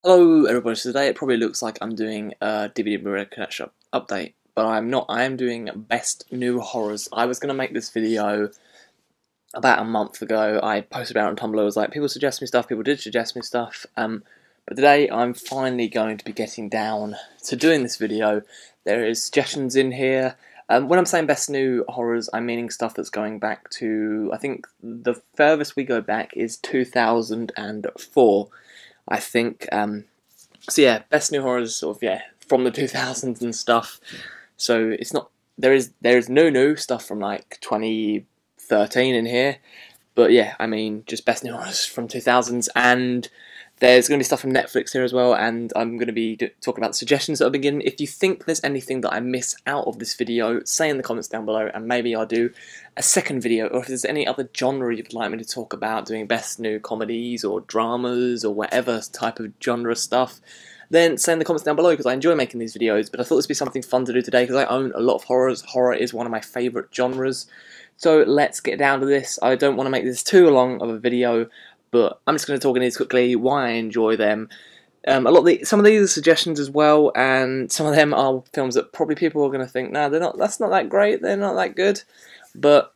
Hello everybody, so today it probably looks like I'm doing a DVD Blu-ray collection update, but I'm not. I am doing Best New Horrors. I was going to make this video about a month ago. I posted about it on Tumblr. I was like, people suggest me stuff, people did suggest me stuff, but today I'm finally going to be getting down to doing this video. There is suggestions in here. When I'm saying Best New Horrors, I'm meaning stuff that's going back to, I think the furthest we go back is 2004. I think, so yeah, Best New Horrors, sort of, yeah, from the 2000s and stuff. So it's not, there is no new stuff from like 2013 in here, but yeah, I mean, just Best New Horrors from 2000s, and there's going to be stuff from Netflix here as well, and I'm going to be talking about the suggestions that I've been given. If you think there's anything that I miss out of this video, say in the comments down below, and maybe I'll do a second video, or if there's any other genre you'd like me to talk about, doing best new comedies, or dramas, or whatever type of genre stuff, then say in the comments down below, because I enjoy making these videos, but I thought this would be something fun to do today, because I own a lot of horrors. Horror is one of my favourite genres, so let's get down to this. I don't want to make this too long of a video, but I'm just going to talk in these quickly, why I enjoy them. Some of these are suggestions as well, and some of them are films that probably people are going to think, no, they're not. That's not that great. They're not that good. But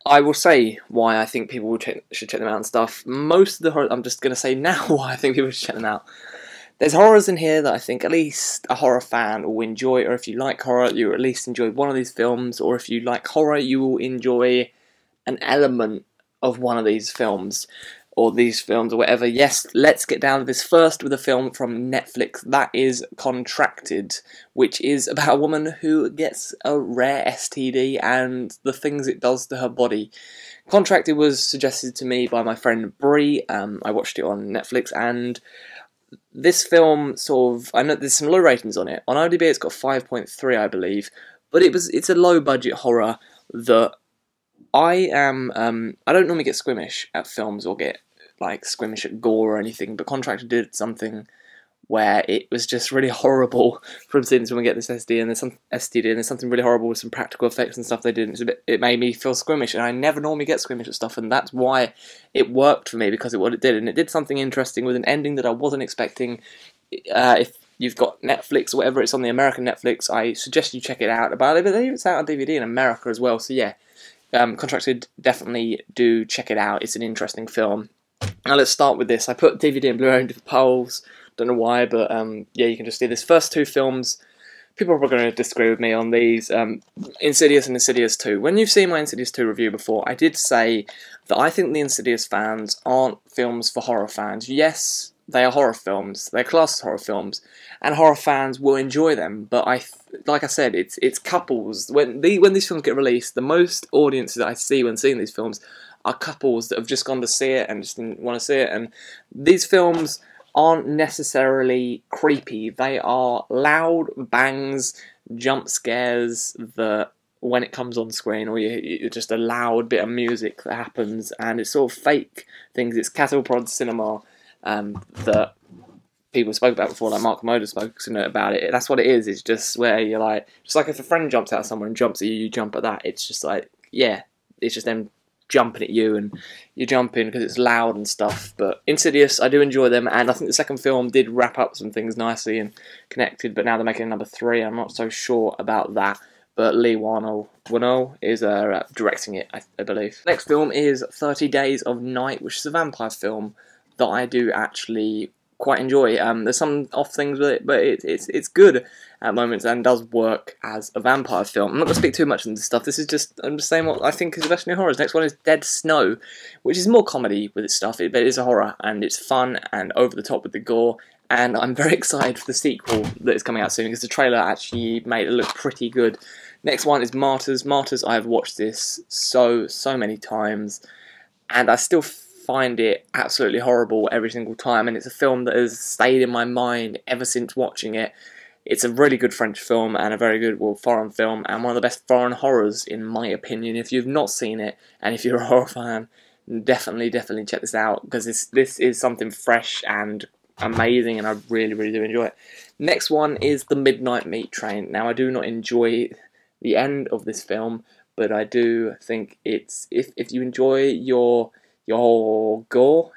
I will say why I think people should check them out and stuff. Most of the horror, I'm just going to say now why I think people should check them out. There's horrors in here that I think at least a horror fan will enjoy, or if you like horror, you will at least enjoy one of these films, or if you like horror, you will enjoy an element of one of these films, or these films, or whatever. Yes, let's get down to this first with a film from Netflix. That is Contracted, which is about a woman who gets a rare STD and the things it does to her body. Contracted was suggested to me by my friend Bree. I watched it on Netflix, and this film sort of, I know there's some low ratings on it. On IMDb it's got 5.3, I believe, but it's a low budget horror that I don't normally get squeamish at films or get like squeamish at gore or anything, but Contracted did something where it was just really horrible from scenes when we get this STD, and there's something really horrible with some practical effects and stuff they did. It made me feel squeamish, and I never normally get squeamish at stuff, and that's why it worked for me, because of what it did, and it did something interesting with an ending that I wasn't expecting. If you've got Netflix or whatever, it's on the American Netflix, I suggest you check it out. But I believe it's out on DVD in America as well, so yeah. Contracted, definitely do check it out. It's an interesting film. Now let's start with this. I put DVD and Blu-ray in different piles. Don't know why, but yeah, you can just see this. First two films, people are probably going to disagree with me on these. Insidious and Insidious 2. When you've seen my Insidious 2 review before, I did say that I think the Insidious fans aren't films for horror fans. Yes, they are horror films. They're classed as horror films, and horror fans will enjoy them. But like I said, it's couples. When these films get released, the most audiences that I see when seeing these films are couples that have just gone to see it and just didn't want to see it. And these films aren't necessarily creepy. They are loud bangs, jump scares that when it comes on screen, or you're just a loud bit of music that happens, and it's sort of fake things. It's cattle prod cinema. That people spoke about before, like Mark Moda spoke about it. That's what it is. It's just where you're like, just like if a friend jumps out somewhere and jumps at you, you jump at that. It's just like, yeah, it's just them jumping at you, and you jump in because it's loud and stuff. But Insidious, I do enjoy them, and I think the second film did wrap up some things nicely and connected, but now they're making number 3. I'm not so sure about that. But Lee Whannell is directing it, I believe. Next film is 30 Days of Night, which is a vampire film that I do actually quite enjoy. There's some off things with it, but it's good at moments and does work as a vampire film. I'm not going to speak too much into this stuff. I'm just saying what I think is the best new horrors. Next one is Dead Snow, which is more comedy with its stuff, but it is a horror, and it's fun and over the top with the gore. And I'm very excited for the sequel that is coming out soon, because the trailer actually made it look pretty good. Next one is Martyrs. Martyrs, I have watched this so many times, and I still find it absolutely horrible every single time, and it's a film that has stayed in my mind ever since watching it. It's a really good French film, and a very good, well, foreign film, and one of the best foreign horrors in my opinion. If you've not seen it, and if you're a horror fan, definitely check this out, because this is something fresh and amazing, and I really do enjoy it. Next one is The Midnight Meat Train. Now, I do not enjoy the end of this film, but I do think it's, if you enjoy your your gore,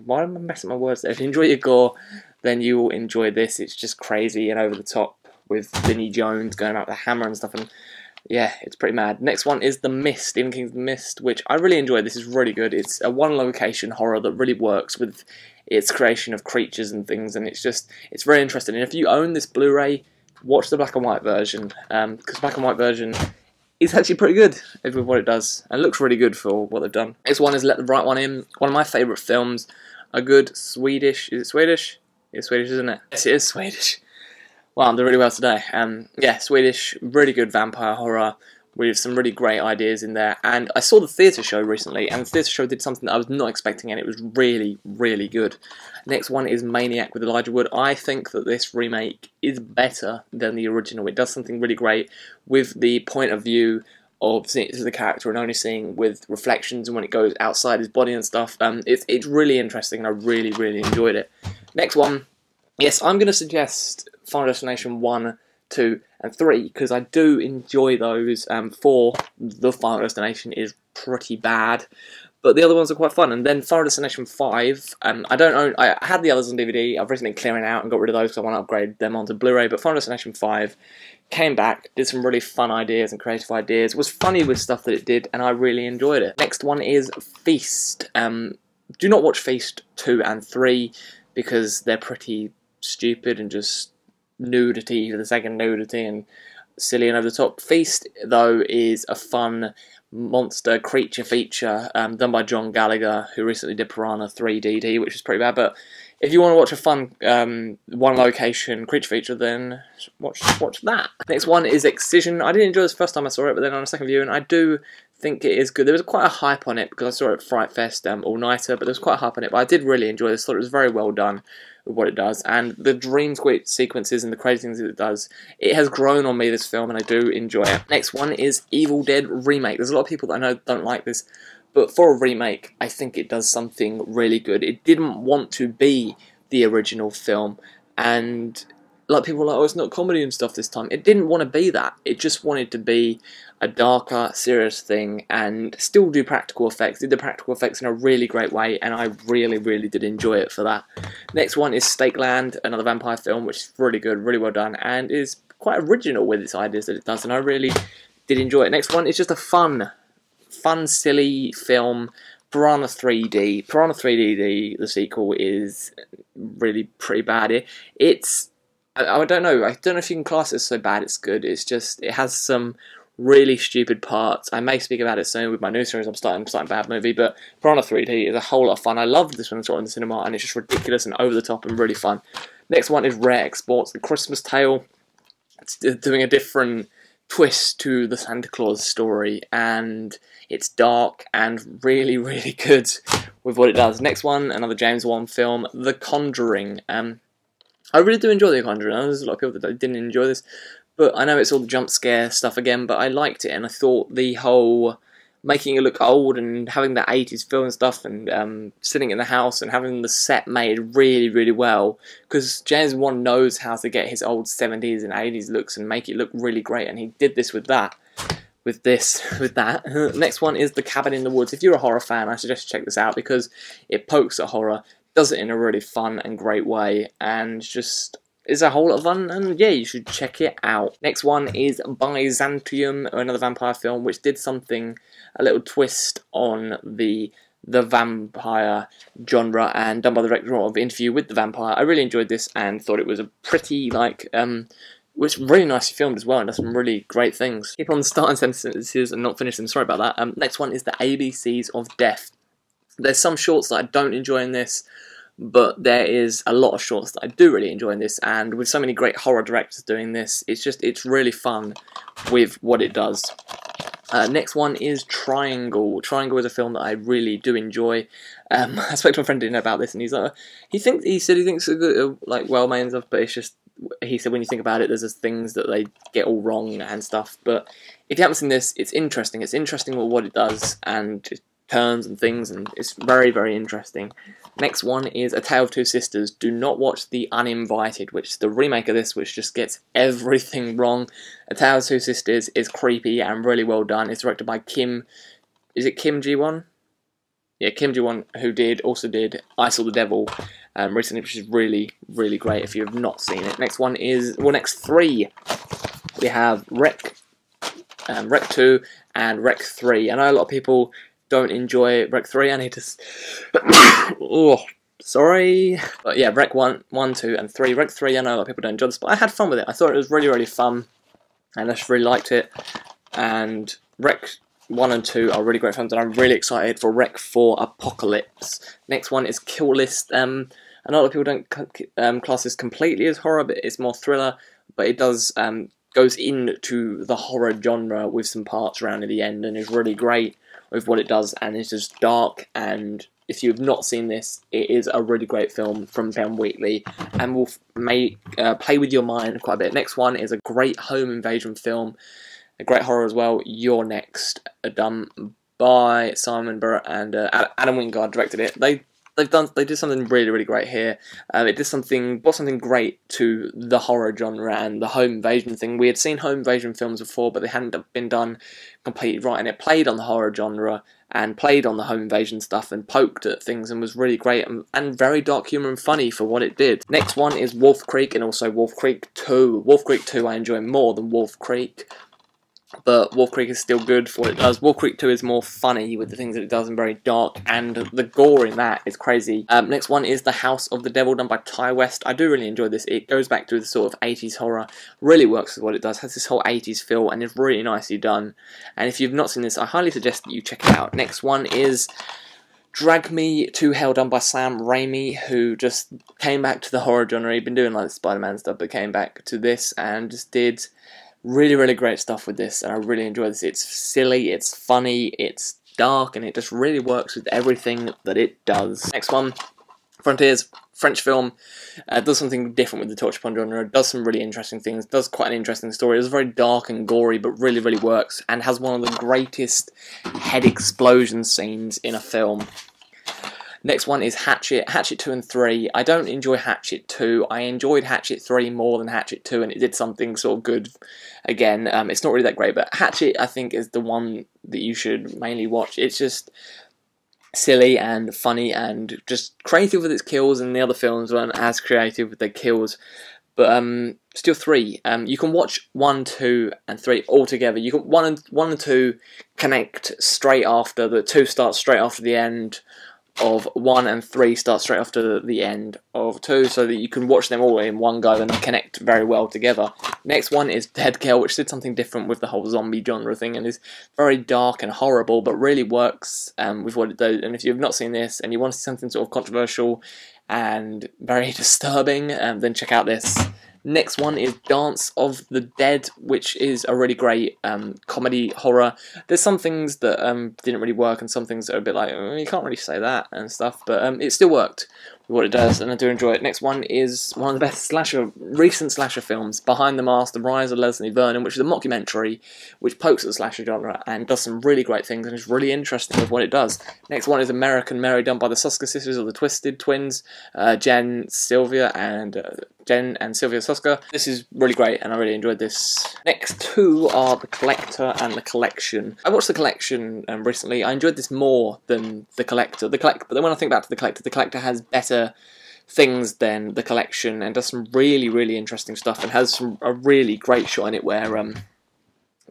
why am I messing my words there? If you enjoy your gore, then you will enjoy this. It's just crazy and over the top with Vinnie Jones going out with a hammer and stuff, and yeah, it's pretty mad. Next one is The Mist, Stephen King's The Mist, which I really enjoyed. This is really good. It's a one-location horror that really works with its creation of creatures and things, and it's very interesting. And if you own this Blu-ray, watch the black and white version, because black and white version is actually pretty good with what it does, and looks really good for what they've done. Next one is Let the Right One In, one of my favourite films, a good Swedish, is it Swedish? It's Swedish, isn't it? Yes, it is Swedish. Well, I'm doing really well today. Yeah, Swedish, really good vampire horror with some really great ideas in there. And I saw the theatre show recently, and the theatre show did something that I was not expecting, and it was really, really good. Next one is Maniac with Elijah Wood. I think that this remake is better than the original. It does something really great with the point of view of seeing the character and only seeing with reflections and when it goes outside his body and stuff. It's really interesting, and I really, really enjoyed it. Next one, yes, I'm going to suggest Final Destination 1, 2 and 3 because I do enjoy those. 4, the Final Destination is pretty bad, but the other ones are quite fun. And then Final Destination 5, I had the others on DVD, I've recently been clearing out and got rid of those because I want to upgrade them onto Blu-ray, but Final Destination 5 came back, did some really fun ideas and creative ideas, was funny with stuff that it did, and I really enjoyed it. Next one is Feast. Do not watch Feast 2 and 3 because they're pretty stupid and just nudity for the second nudity and silly and over the top. Feast, though, is a fun monster creature feature done by John Gallagher, who recently did Piranha 3DD, which is pretty bad, but if you want to watch a fun one location creature feature, then watch that. Next one is Excision. I didn't enjoy this first time I saw it, but then on a second viewing I do think it is good. There was quite a hype on it because I saw it at Fright Fest all-nighter, but there was quite a hype on it, but I did really enjoy this. Thought it was very well done with what it does, and the dream sequences and the crazy things that it does, it has grown on me, this film, and I do enjoy it. Next one is Evil Dead Remake. There's a lot of people that I know don't like this, but for a remake, I think it does something really good. It didn't want to be the original film, and a lot of people are like, oh, it's not comedy and stuff this time. It didn't want to be that. It just wanted to be a darker, serious thing and still do practical effects. Did the practical effects in a really great way, and I really, really did enjoy it for that. Next one is Stakeland, another vampire film, which is really good, really well done, and is quite original with its ideas that it does, and I really did enjoy it. Next one is just a fun, silly film, Piranha 3D. Piranha 3D, the sequel, is really pretty bad. I don't know if you can class it as so bad it's good. It's just, it has some really stupid parts. I may speak about it soon with my new series I'm starting Bad Movie, but Piranha 3D is a whole lot of fun. I loved this when I saw it in the cinema, and it's just ridiculous and over the top and really fun. Next one is Rare Exports, The Christmas Tale. It's doing a different twist to the Santa Claus story, and it's dark and really, really good with what it does. Next one, another James Wan film, The Conjuring. I really do enjoy The Conjuring. I know there's a lot of people that didn't enjoy this, but I know it's all the jump scare stuff again, but I liked it, and I thought the whole making it look old and having that 80s feel and stuff, and sitting in the house and having the set made really, really well, because James Wan knows how to get his old 70s and 80s looks and make it look really great, and he did this with that. With that. Next one is The Cabin in the Woods. If you're a horror fan, I suggest you check this out because it pokes at horror, does it in a really fun and great way, and just is a whole lot of fun, and yeah, you should check it out. Next one is By Xanthium, another vampire film, which did something, a little twist on the vampire genre, and done by the director of Interview with the Vampire. I really enjoyed this and thought it was a pretty, was really nicely filmed as well, and does some really great things. Keep on starting sentences and not finish them, sorry about that. Next one is The ABCs of Death. There's some shorts that I don't enjoy in this, but there is a lot of shorts that I do really enjoy in this, and with so many great horror directors doing this, it's really fun with what it does. Next one is Triangle. Triangle is a film that I really do enjoy. I spoke to a friend about this, and he's like, he said he thinks it's good, well made and stuff, but it's just, he said when you think about it, there's just things that they get all wrong and stuff. But if you haven't seen this, it's interesting. It's interesting with what it does and it turns and things, and it's very, very interesting. Next one is A Tale of Two Sisters. Do not watch The Uninvited, which is the remake of this, which just gets everything wrong. A Tale of Two Sisters is creepy and really well done. It's directed by Kim. Is it Kim Ji-won? Kim Ji-won, who also did I Saw the Devil recently, which is really, really great if you have not seen it. Next one is, well, next three, we have Rec 2 and Rec 3. I know a lot of people don't enjoy Rec 3, I need to... oh, sorry. But yeah, Rec 1, 2 and 3. Rec 3, I know a lot of people don't enjoy this, but I had fun with it. I thought it was really, really fun, and I just really liked it. And Rec 1 and 2 are really great films, and I'm really excited for Rec 4 Apocalypse. Next one is Kill List. I know a lot of people don't class this completely as horror, but it's more thriller, but it does goes into the horror genre with some parts around at the end, and is really great with what it does, and it's just dark. And if you've not seen this, it is a really great film from Ben Wheatley, and will play with your mind quite a bit. Next one is a great home invasion film, a great horror as well, Youre Next, done by Simon Burrett, and Adam Wingard directed it. They did something really, really great here. It brought something great to the horror genre and the home invasion thing. We had seen home invasion films before, but they hadn't been done completely right, and it played on the horror genre and played on the home invasion stuff and poked at things, and was really great and very dark humour and funny for what it did. Next one is Wolf Creek, and also Wolf Creek 2. Wolf Creek 2 I enjoy more than Wolf Creek, but Wolf Creek is still good for what it does. Wolf Creek 2 is more funny with the things that it does and very dark, and the gore in that is crazy. Next one is The House of the Devil, done by Ty West. I do really enjoy this. It goes back to the sort of 80s horror, really works with what it does, has this whole 80s feel, and is really nicely done. And if you've not seen this, I highly suggest that you check it out. Next one is Drag Me to Hell, done by Sam Raimi, who just came back to the horror genre. He'd been doing like Spider-Man stuff, but came back to this and just did really, really great stuff with this, and I really enjoy this. It's silly, it's funny, it's dark, and it just really works with everything that it does. Next one, Frontiers, French film, does something different with the torture porn genre, does some really interesting things, does quite an interesting story. It's very dark and gory, but really, really works, and has one of the greatest head explosion scenes in a film. Next one is Hatchet, Hatchet 2 and 3. I don't enjoy Hatchet 2. I enjoyed Hatchet 3 more than Hatchet 2, and it did something sort of good again. It's not really that great, but Hatchet, I think, is the one that you should mainly watch. It's just silly and funny and just creative with its kills, and the other films weren't as creative with their kills. But still 3. You can watch 1, 2, and 3 all together. You can 1 and 2 connect straight after. The 2 starts straight after the end of 1, and 3 start straight after the end of 2, so that you can watch them all in one go and connect very well together. Next one is Deadkel, which did something different with the whole zombie genre thing, and is very dark and horrible, but really works with what it does. And if you've not seen this, and you want to see something sort of controversial and very disturbing, then check out this. Next one is Dance of the Dead, which is a really great comedy horror. There's some things that didn't really work, and some things that are a bit like, you can't really say that and stuff, but it still worked with what it does, and I do enjoy it. Next one is one of the best recent slasher films, Behind the Mask, The Rise of Leslie Vernon, which is a mockumentary which pokes at the slasher genre and does some really great things, and is really interesting with what it does. Next one is American Mary, done by the Susker sisters, or the Twisted Twins, Jen and Sylvia Susker. This is really great, and I really enjoyed this. Next two are The Collector and The Collection. I watched The Collection recently. I enjoyed this more than The Collector. But then when I think back to The Collector has better things than The Collection, and does some really, really interesting stuff, and has a really great shot in it where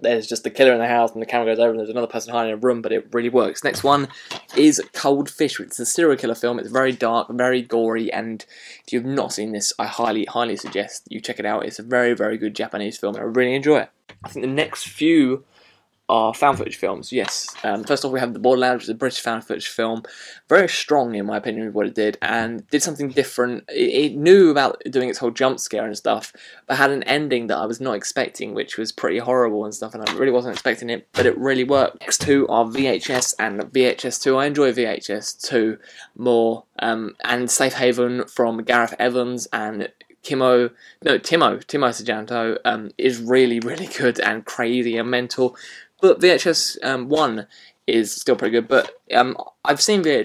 there's just the killer in the house and the camera goes over and there's another person hiding in a room, but it really works. Next one is Cold Fish, which is a serial killer film. It's very dark, very gory, and if you've not seen this, I highly, highly suggest you check it out. It's a very, very good Japanese film, and I really enjoy it. I think the next few are found footage films, yes. First off, we have The Borderlands, which is a British found footage film. Very strong, in my opinion, with what it did, and did something different. It knew about doing its whole jump scare and stuff, but had an ending that I was not expecting, which was pretty horrible and stuff, and I really wasn't expecting it, but it really worked. Next two are VHS and VHS 2. I enjoy VHS 2 more, and Safe Haven from Gareth Evans and Timo Sajanto is really, really good and crazy and mental. But VHS 1 is still pretty good, but I've seen the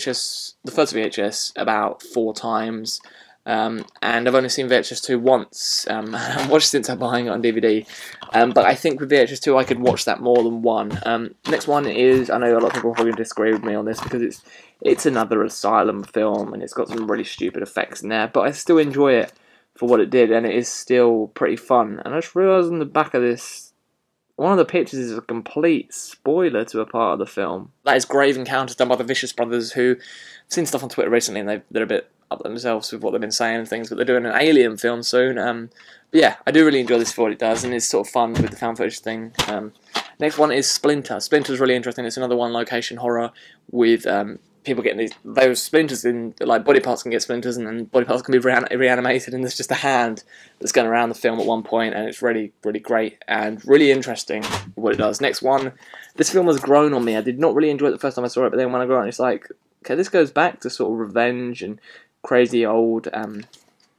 first VHS about 4 times, and I've only seen VHS 2 once. I've watched it since I'm buying it on DVD, but I think with VHS 2 I could watch that more than one. Next one is, I know a lot of people are probably going to disagree with me on this because it's another Asylum film and it's got some really stupid effects in there, but I still enjoy it for what it did, and it is still pretty fun. And I just realised on the back of this, one of the pictures is a complete spoiler to a part of the film. That is Grave Encounters, done by the Vicious Brothers, who I've seen stuff on Twitter recently, and they're a bit up themselves with what they've been saying and things, but they're doing an Alien film soon. But yeah, I do really enjoy this for what it does, and it's sort of fun with the found footage thing. Next one is Splinter. Splinter's really interesting. It's another one-location horror with people getting those splinters in, like, body parts can get splinters, and then body parts can be reanimated, and there's just a hand that's going around the film at one point, and it's really, really great and really interesting what it does. Next one, this film has grown on me. I did not really enjoy it the first time I saw it, but then when I got on, it's like, okay, this goes back to sort of revenge and crazy old,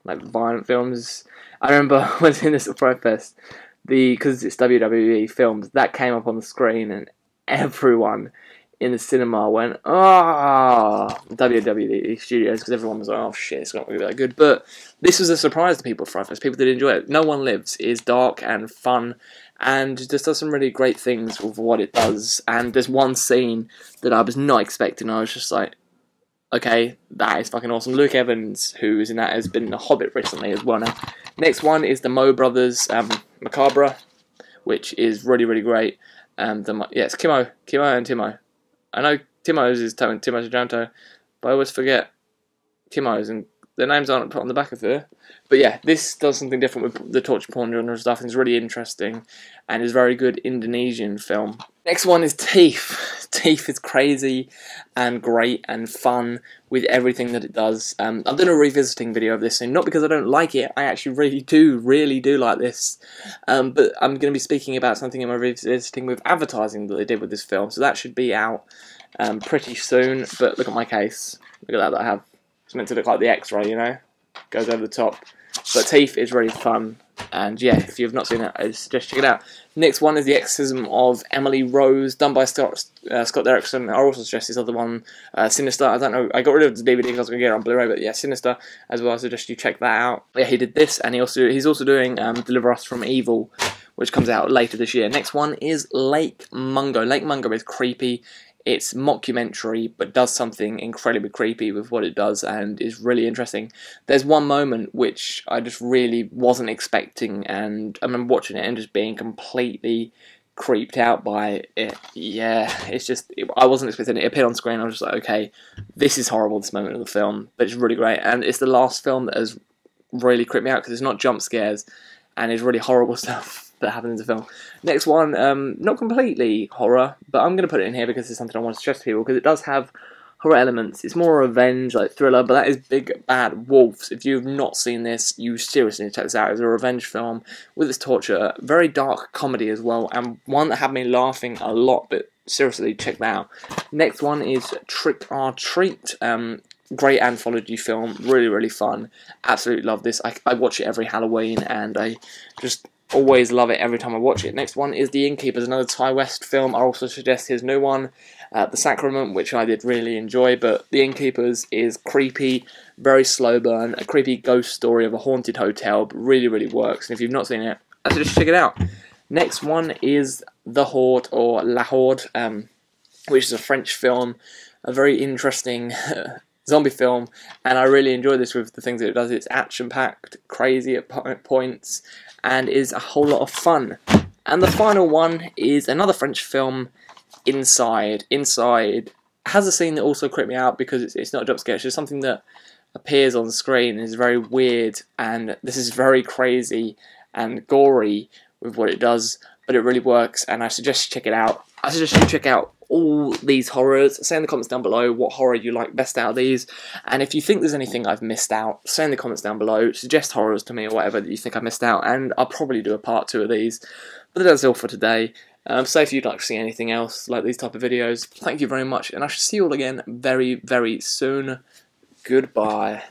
like, violent films. I remember when I was in this at Fright Fest, because it's WWE films, that came up on the screen, and everyone in the cinema went, WWE Studios, because everyone was like, oh shit, it's not going to be that good. But this was a surprise to people at Fright Fest. People did enjoy it. No One Lives is dark and fun, and just does some really great things with what it does. And there's one scene that I was not expecting. I was just like, okay, that is fucking awesome. Luke Evans, who is in that, has been in The Hobbit recently as well now. Next one is the Moe Brothers, Macabre, which is really, really great. It's Kimmo and Timo. I know Timo's is Timo Gianto, but I always forget Timo's, and their names aren't put on the back of there. But yeah, this does something different with the torture porn genre stuff, and it's really interesting, and is a very good Indonesian film. Next one is Teeth. Teeth is crazy and great and fun with everything that it does. I've done a revisiting video of this, and not because I don't like it, I actually really do like this. But I'm going to be speaking about something in my revisiting with advertising that they did with this film, so that should be out pretty soon. But look at my case. Look at that I have. It's meant to look like the X-ray, you know? Goes over the top. But Teeth is really fun, and yeah, if you've not seen it, I suggest check it out. Next one is The Exorcism of Emily Rose, done by Scott Derrickson. I also suggest this other one, Sinister. I don't know, I got rid of the DVD because I was going to get it on Blu-ray, but yeah, Sinister as well. I suggest you check that out. Yeah, he did this, and he's also doing Deliver Us from Evil, which comes out later this year. Next one is Lake Mungo. Lake Mungo is creepy. It's mockumentary, but does something incredibly creepy with what it does, and is really interesting. There's one moment which I just really wasn't expecting, and I remember watching it and just being completely creeped out by it. Yeah, it's just, I wasn't expecting it. It appeared on screen, I was just like, okay, this is horrible, this moment of the film, but it's really great. And it's the last film that has really creeped me out, because it's not jump scares, and it's really horrible stuff that happened in the film. Next one, not completely horror, but I'm going to put it in here because it's something I want to stress to people, because it does have horror elements. It's more revenge, like thriller, but that is Big Bad Wolves. If you've not seen this, you seriously need to check this out. It's a revenge film with its torture, very dark comedy as well, and one that had me laughing a lot, but seriously, check that out. Next one is Trick or Treat. Great anthology film, really, really fun. Absolutely love this. I watch it every Halloween, and I just always love it every time I watch it. Next one is The Innkeepers, another Ty West film. I also suggest his new one, The Sacrament, which I did really enjoy, but The Innkeepers is creepy, very slow burn, a creepy ghost story of a haunted hotel, but really, really works. And if you've not seen it, I suggest check it out. Next one is The Hort, or La Horde, which is a French film, a very interesting zombie film, and I really enjoy this with the things that it does. It's action-packed, crazy at points, and is a whole lot of fun. And the final one is another French film, Inside. Inside has a scene that also creeped me out because it's not a jump scare, it's just something that appears on screen and is very weird, and this is very crazy and gory with what it does, but it really works, and I suggest you check it out. I suggest you check out all these horrors. Say in the comments down below what horror you like best out of these, and if you think there's anything I've missed out, say in the comments down below, suggest horrors to me or whatever that you think I missed out, and I'll probably do a part 2 of these. But that's all for today. So if you'd like to see anything else like these type of videos, thank you very much, and I shall see you all again very, very soon. Goodbye.